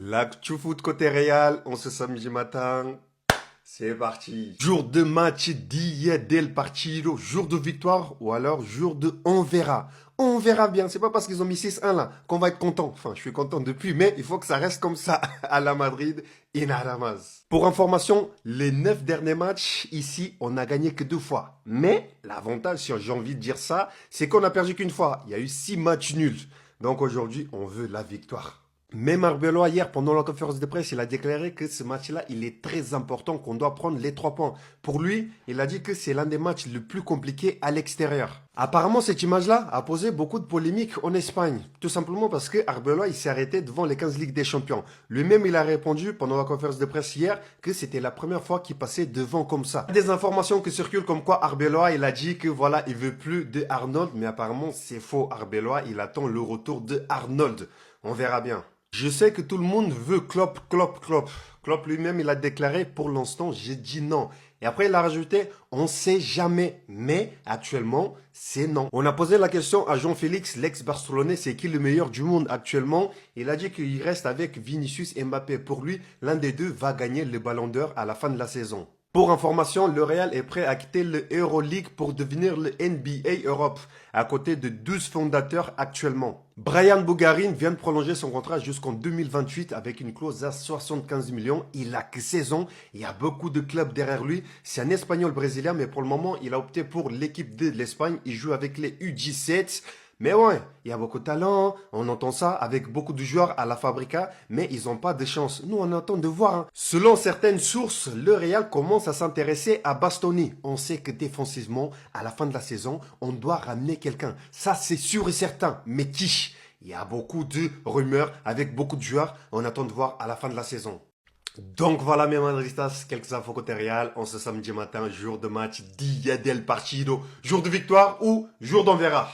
L'actu foot côté Real, on se samedi matin. C'est parti. Jour de match, dia del partido, jour de victoire ou alors jour de on verra. On verra bien, c'est pas parce qu'ils ont mis 6-1 là qu'on va être content. Enfin, je suis content depuis, mais il faut que ça reste comme ça à la Madrid et nada más. Pour information, les 9 derniers matchs, ici, on n'a gagné que 2 fois. Mais l'avantage, si j'ai envie de dire ça, c'est qu'on a perdu qu'une fois. Il y a eu 6 matchs nuls. Donc aujourd'hui, on veut la victoire. Même Arbeloa, hier, pendant la conférence de presse, il a déclaré que ce match-là, il est très important, qu'on doit prendre les 3 points. Pour lui, il a dit que c'est l'un des matchs les plus compliqués à l'extérieur. Apparemment, cette image-là a posé beaucoup de polémiques en Espagne. Tout simplement parce que Arbeloa, il s'est arrêté devant les 15 Ligues des Champions. Lui-même, il a répondu pendant la conférence de presse hier que c'était la première fois qu'il passait devant comme ça. Il y a des informations qui circulent comme quoi Arbeloa, il a dit que voilà, il veut plus de Arnold. Mais apparemment, c'est faux. Arbeloa, il attend le retour de Arnold. On verra bien. Je sais que tout le monde veut Klopp. Klopp lui-même, il a déclaré, pour l'instant, j'ai dit non. Et après, il a rajouté, on sait jamais. Mais actuellement, c'est non. On a posé la question à Jean-Félix, l'ex-Barcelonais, c'est qui le meilleur du monde actuellement? Il a dit qu'il reste avec Vinicius et Mbappé. Pour lui, l'un des deux va gagner le Ballon d'Or à la fin de la saison. Pour information, le Real est prêt à quitter le Euroleague pour devenir le NBA Europe, à côté de 12 fondateurs actuellement. Brian Bougarine vient de prolonger son contrat jusqu'en 2028 avec une clause à 75 millions. Il a que 16 ans, il y a beaucoup de clubs derrière lui. C'est un Espagnol brésilien, mais pour le moment, il a opté pour l'équipe de l'Espagne. Il joue avec les U17. Mais ouais, il y a beaucoup de talent, on entend ça avec beaucoup de joueurs à la Fabrica, mais ils n'ont pas de chance. Nous, on attend de voir. Hein. Selon certaines sources, le Real commence à s'intéresser à Bastoni. On sait que défensivement, à la fin de la saison, on doit ramener quelqu'un. Ça, c'est sûr et certain. Mais qui? Il y a beaucoup de rumeurs avec beaucoup de joueurs. On attend de voir à la fin de la saison. Donc voilà mes madristas, quelques infos côté Real. On se samedi matin, jour de match, dia del partido, jour de victoire ou jour d'on verra.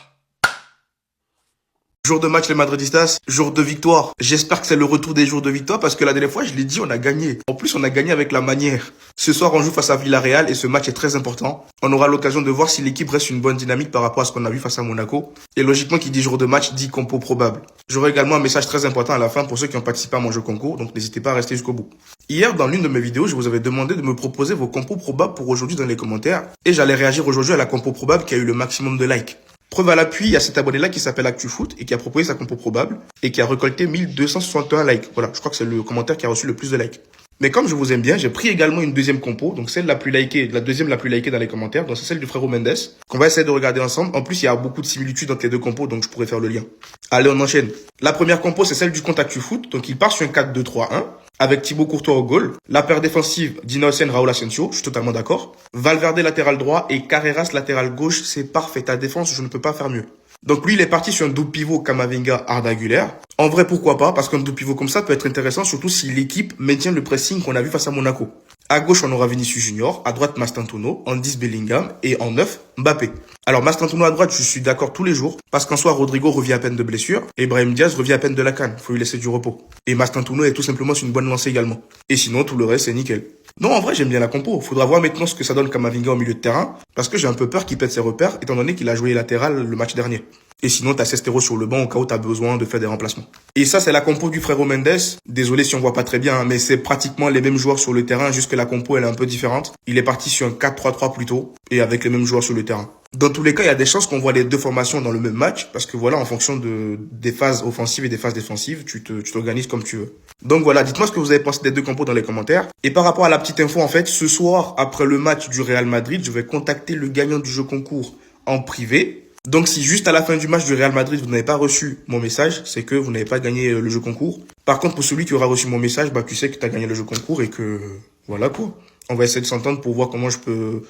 Jour de match les Madridistas, jour de victoire. J'espère que c'est le retour des jours de victoire parce que la dernière fois, je l'ai dit, on a gagné. En plus, on a gagné avec la manière. Ce soir, on joue face à Villarreal et ce match est très important. On aura l'occasion de voir si l'équipe reste une bonne dynamique par rapport à ce qu'on a vu face à Monaco. Et logiquement, qui dit jour de match, dit compo probable. J'aurai également un message très important à la fin pour ceux qui ont participé à mon jeu concours, donc n'hésitez pas à rester jusqu'au bout. Hier, dans l'une de mes vidéos, je vous avais demandé de me proposer vos compos probables pour aujourd'hui dans les commentaires. Et j'allais réagir aujourd'hui à la compo probable qui a eu le maximum de likes. Preuve à l'appui, il y a cet abonné-là qui s'appelle ActuFoot et qui a proposé sa compo probable et qui a récolté 1261 likes. Voilà, je crois que c'est le commentaire qui a reçu le plus de likes. Mais comme je vous aime bien, j'ai pris également une deuxième compo, donc celle la plus likée, la deuxième la plus likée dans les commentaires, donc c'est celle du frérot Mendes, qu'on va essayer de regarder ensemble. En plus, il y a beaucoup de similitudes entre les deux compos, donc je pourrais faire le lien. Allez, on enchaîne. La première compo, c'est celle du compte ActuFoot, donc il part sur un 4-2-3-1. Avec Thibaut Courtois au goal, la paire défensive d'Innocent Raúl Asensio, je suis totalement d'accord. Valverde latéral droit et Carreras latéral gauche, c'est parfait. Ta défense, je ne peux pas faire mieux. Donc lui, il est parti sur un double pivot Camavinga Arda Güler. En vrai, pourquoi pas? Parce qu'un double pivot comme ça peut être intéressant, surtout si l'équipe maintient le pressing qu'on a vu face à Monaco. À gauche, on aura Vinicius Junior, à droite Mastantuono, en 10 Bellingham et en 9 Mbappé. Alors Mastantuono à droite, je suis d'accord tous les jours, parce qu'en soi, Rodrigo revient à peine de blessure, et Brahim Diaz revient à peine de la canne, faut lui laisser du repos. Et Mastantuono est tout simplement sur une bonne lancée également. Et sinon, tout le reste, c'est nickel. Non, en vrai, j'aime bien la compo. Faudra voir maintenant ce que ça donne Camavinga au milieu de terrain, parce que j'ai un peu peur qu'il pète ses repères, étant donné qu'il a joué latéral le match dernier. Et sinon, t'as Sestero sur le banc au cas où t'as besoin de faire des remplacements. Et ça, c'est la compo du frérot Mendes. Désolé si on voit pas très bien, mais c'est pratiquement les mêmes joueurs sur le terrain, juste que la compo, elle est un peu différente. Il est parti sur un 4-3-3 plutôt, et avec les mêmes joueurs sur le terrain. Dans tous les cas, il y a des chances qu'on voit les deux formations dans le même match, parce que voilà, en fonction des phases offensives et des phases défensives, tu t'organises comme tu veux. Donc voilà, dites-moi ce que vous avez pensé des deux compos dans les commentaires. Et par rapport à la petite info, en fait, ce soir, après le match du Real Madrid, je vais contacter le gagnant du jeu concours en privé. Donc si juste à la fin du match du Real Madrid, vous n'avez pas reçu mon message, c'est que vous n'avez pas gagné le jeu concours. Par contre, pour celui qui aura reçu mon message, bah tu sais que tu as gagné le jeu concours et que voilà quoi. On va essayer de s'entendre pour voir comment je peux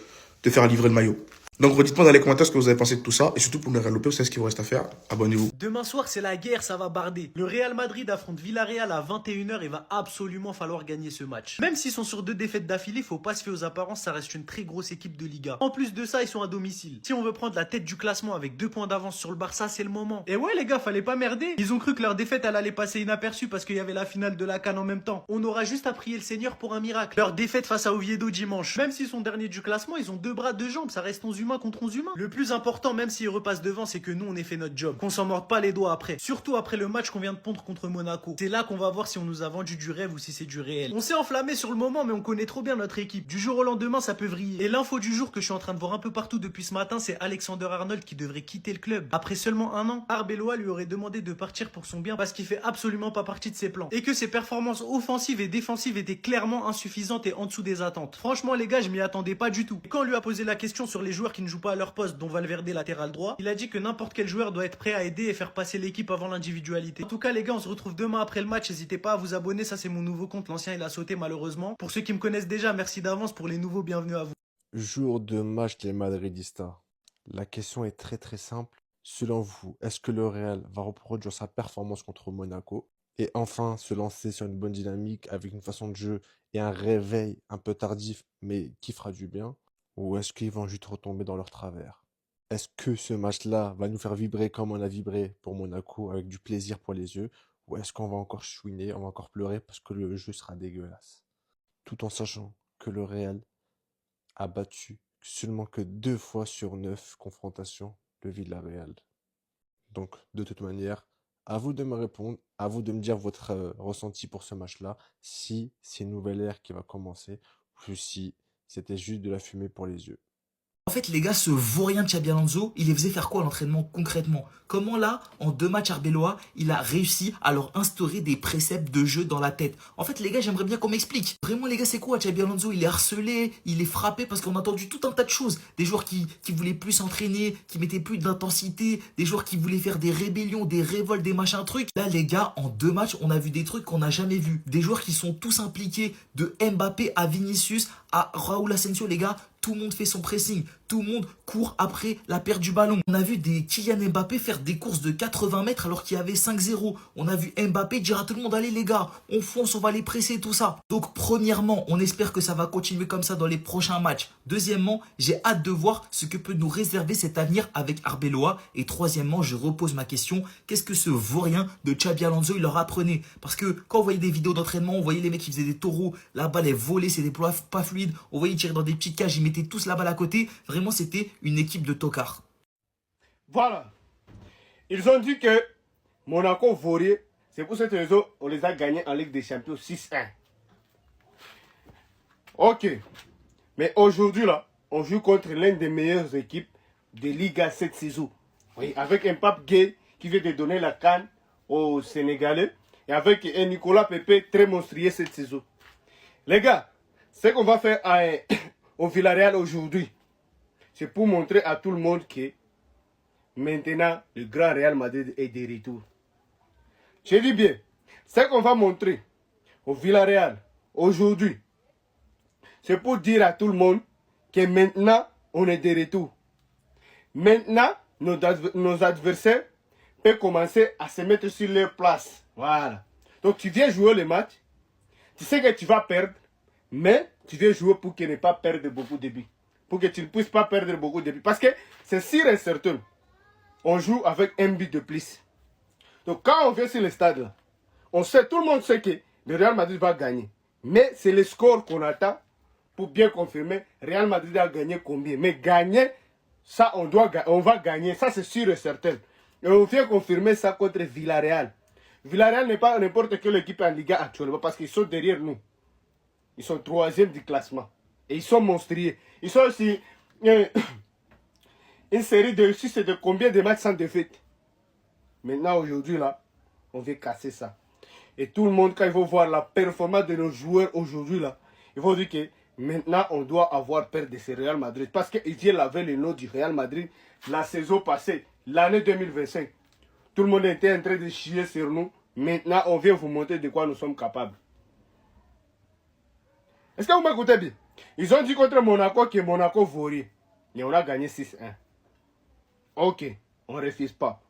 te faire livrer le maillot. Donc redites-moi dans les commentaires ce que vous avez pensé de tout ça. Et surtout pour ne rien louper, vous savez ce qu'il vous reste à faire. Abonnez-vous. Demain soir, c'est la guerre, ça va barder. Le Real Madrid affronte Villarreal à 21 h et va absolument falloir gagner ce match. Même s'ils sont sur 2 défaites d'affilée, faut pas se fier aux apparences, ça reste une très grosse équipe de Liga. En plus de ça, ils sont à domicile. Si on veut prendre la tête du classement avec 2 points d'avance sur le Barça, c'est le moment. Et ouais les gars, fallait pas merder. Ils ont cru que leur défaite elle allait passer inaperçue parce qu'il y avait la finale de la CAN en même temps. On aura juste à prier le Seigneur pour un miracle. Leur défaite face à Oviedo dimanche. Même s'ils sont derniers du classement, ils ont 2 bras, 2 jambes, ça reste 11 humains contre 11 humains. Le plus important, même s'ils repassent devant, c'est que nous, on ait fait notre job. Qu'on s'en morde pas les doigts après. Surtout après le match qu'on vient de pondre contre Monaco. C'est là qu'on va voir si on nous a vendu du rêve ou si c'est du réel. On s'est enflammé sur le moment, mais on connaît trop bien notre équipe. Du jour au lendemain, ça peut vriller. Et l'info du jour que je suis en train de voir un peu partout depuis ce matin, c'est Alexander Arnold qui devrait quitter le club. Après seulement un an, Arbeloa lui aurait demandé de partir pour son bien parce qu'il fait absolument pas partie de ses plans. Et que ses performances offensives et défensives étaient clairement insuffisantes et en dessous des attentes. Franchement, les gars, je m'y attendais pas du tout. Et quand on lui a posé la question sur les joueurs qui ne jouent pas à leur poste, dont Valverde latéral droit, il a dit que n'importe quel joueur doit être prêt à aider et faire passer l'équipe avant l'individualité. En tout cas, les gars, on se retrouve demain après le match. N'hésitez pas à vous abonner, ça c'est mon nouveau compte. L'ancien, il a sauté malheureusement. Pour ceux qui me connaissent déjà, merci d'avance. Pour les nouveaux, bienvenue à vous. Jour de match des Madridistas. La question est très très simple. Selon vous, est-ce que le Real va reproduire sa performance contre Monaco et enfin se lancer sur une bonne dynamique avec une façon de jeu et un réveil un peu tardif mais qui fera du bien? Ou est-ce qu'ils vont juste retomber dans leur travers? Est-ce que ce match-là va nous faire vibrer comme on a vibré pour Monaco avec du plaisir pour les yeux? Ou est-ce qu'on va encore chouiner, on va encore pleurer parce que le jeu sera dégueulasse? Tout en sachant que le Real a battu seulement que 2 fois sur 9 confrontations le Villarreal. Donc, de toute manière, à vous de me répondre, à vous de me dire votre ressenti pour ce match-là, si c'est une nouvelle ère qui va commencer ou si c'était juste de la fumée pour les yeux. En fait, les gars, ce vaurien de Xabi Alonso, il les faisait faire quoi à l'entraînement concrètement? Comment là, en 2 matchs Arbeloa, il a réussi à leur instaurer des préceptes de jeu dans la tête? En fait, les gars, j'aimerais bien qu'on m'explique. Vraiment, les gars, c'est quoi Xabi Alonso? Il est harcelé, il est frappé parce qu'on a entendu tout un tas de choses. Des joueurs qui voulaient plus s'entraîner, qui mettaient plus d'intensité, des joueurs qui voulaient faire des rébellions, des révoltes, des machins trucs. Là, les gars, en 2 matchs, on a vu des trucs qu'on n'a jamais vus. Des joueurs qui sont tous impliqués, de Mbappé à Vinicius à Raúl Asensio, les gars. Tout le monde fait son pressing. Tout le monde court après la perte du ballon. On a vu des Kylian Mbappé faire des courses de 80 mètres alors qu'il y avait 5-0. On a vu Mbappé dire à tout le monde, allez les gars, on fonce, on va les presser, tout ça. Donc premièrement, on espère que ça va continuer comme ça dans les prochains matchs. Deuxièmement, j'ai hâte de voir ce que peut nous réserver cet avenir avec Arbeloa. Et troisièmement, je repose ma question, qu'est-ce que ce vaurien de Xabi Alonso il leur apprenait? Parce que quand on voyait des vidéos d'entraînement, on voyait les mecs qui faisaient des taureaux, la balle est volée, c'est des plots pas fluides, on voyait tirer dans des petites cages, ils mettaient tous la balle à côté. Vraiment, c'était une équipe de tocards. Voilà. Ils ont dit que Monaco vaurier. C'est pour cette raison on les a gagnés en Ligue des Champions 6-1. Ok. Mais aujourd'hui, là, on joue contre l'une des meilleures équipes de Liga cette saison. Oui, avec un Pape Gay qui vient de donner la canne aux Sénégalais. Et avec un Nicolas Pepe très monstrueux cette saison. Les gars, ce qu'on va faire au Villarreal aujourd'hui, c'est pour montrer à tout le monde que maintenant, le grand Real Madrid est de retour. Je dis bien, ce qu'on va montrer au Villarreal aujourd'hui, c'est pour dire à tout le monde que maintenant, on est de retour. Maintenant, nos adversaires peuvent commencer à se mettre sur leur place. Voilà. Donc, tu viens jouer le match, tu sais que tu vas perdre, mais tu viens jouer pour ne pas perdre beaucoup de buts. Pour que tu ne puisses pas perdre beaucoup de buts. Parce que c'est sûr et certain. On joue avec un but de plus. Donc quand on vient sur le stade là, tout le monde sait que le Real Madrid va gagner. Mais c'est le score qu'on attend pour bien confirmer. Real Madrid a gagné combien. Mais gagner, ça on va gagner. Ça c'est sûr et certain. Et on vient confirmer ça contre Villarreal. Villarreal n'est pas n'importe quelle équipe en Liga actuellement. Parce qu'ils sont derrière nous. Ils sont 3e du classement. Et ils sont monstrueux. Ils sont aussi une série de 6 et de combien de matchs sans défaite. Maintenant, aujourd'hui, là, on veut casser ça. Et tout le monde, quand il va voir la performance de nos joueurs aujourd'hui, là, ils vont dire que maintenant, on doit avoir peur de ce Real Madrid. Parce qu'ils viennent laver le nom du Real Madrid la saison passée, l'année 2025. Tout le monde était en train de chier sur nous. Maintenant, on vient vous montrer de quoi nous sommes capables. Est-ce que vous m'écoutez bien? Ils ont dit contre Monaco que Monaco vaurier. Et on a gagné 6-1. Ok, on ne refuse pas.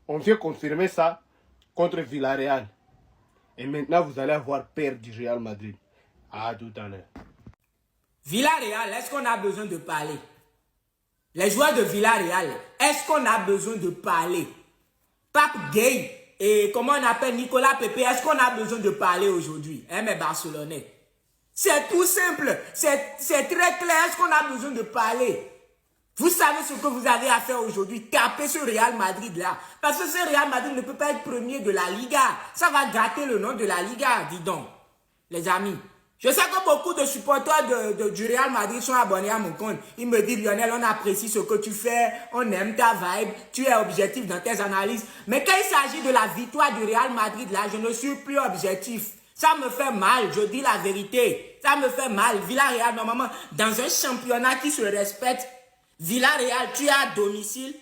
On vient confirmer ça contre Villarreal. Et maintenant, vous allez avoir peur du Real Madrid. À tout à l'heure. Villarreal, est-ce qu'on a besoin de parler? Les joueurs de Villarreal, est-ce qu'on a besoin de parler? Pape Gay et comment on appelle Nicolas Pepe, est-ce qu'on a besoin de parler aujourd'hui? Hein, mes Barcelonais. C'est tout simple. C'est très clair. Est-ce qu'on a besoin de parler? Vous savez ce que vous avez à faire aujourd'hui, taper ce Real Madrid-là. Parce que ce Real Madrid ne peut pas être premier de la Liga. Ça va gâter le nom de la Liga, dis donc. Les amis, je sais que beaucoup de supporters du Real Madrid sont abonnés à mon compte. Ils me disent, Lionel, on apprécie ce que tu fais, on aime ta vibe, tu es objectif dans tes analyses. Mais quand il s'agit de la victoire du Real Madrid, là, je ne suis plus objectif. Ça me fait mal, je dis la vérité. Ça me fait mal. Villarreal, normalement, dans un championnat qui se respecte, Villarreal, tu es à domicile.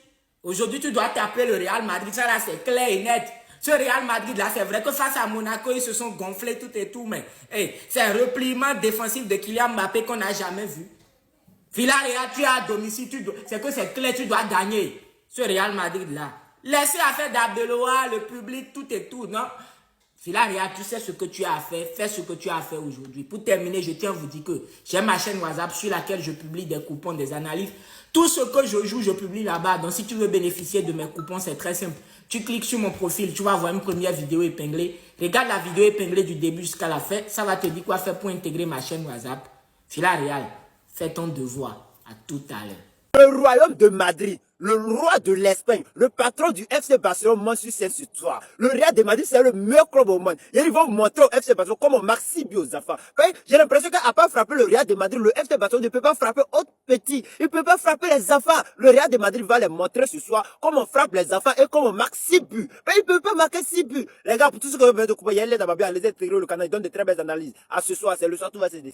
Aujourd'hui, tu dois taper le Real Madrid. Ça là, c'est clair et net. Ce Real Madrid là, c'est vrai que face à Monaco, ils se sont gonflés tout et tout, mais hey, c'est un repliement défensif de Kylian Mbappé qu'on n'a jamais vu. Villarreal, tu es à domicile, c'est que c'est clair, tu dois gagner. Ce Real Madrid là. Laissez affaire d'Abdeloa, le public, tout et tout, non? Villarreal, tu sais ce que tu as fait, fais ce que tu as fait aujourd'hui. Pour terminer, je tiens à vous dire que j'ai ma chaîne WhatsApp sur laquelle je publie des coupons, des analyses. Tout ce que je joue, je publie là-bas. Donc, si tu veux bénéficier de mes coupons, c'est très simple. Tu cliques sur mon profil, tu vas voir une première vidéo épinglée. Regarde la vidéo épinglée du début jusqu'à la fin. Ça va te dire quoi faire pour intégrer ma chaîne WhatsApp. Villarreal, fais ton devoir. À tout à l'heure. Le royaume de Madrid, le roi de l'Espagne, le patron du FC Barcelone monte sur cette histoire. Le Real de Madrid, c'est le meilleur club au monde. Et ils vont montrer au FC Barcelone comment Maxi Biozafa. J'ai l'impression qu'à part frapper le Real de Madrid, le FC Barcelone ne peut pas frapper autre petit. Il ne peut pas frapper les enfants. Le Real de Madrid va les montrer ce soir comment on frappe les enfants et comment Maxi but. Il ne peut pas marquer 6 buts. Les gars, pour tout ce que vous venez de couper, il y a les d'Ababia, les intégrer le canal, ils donnent de très belles analyses. À ce soir, c'est le soir, tout va se décider.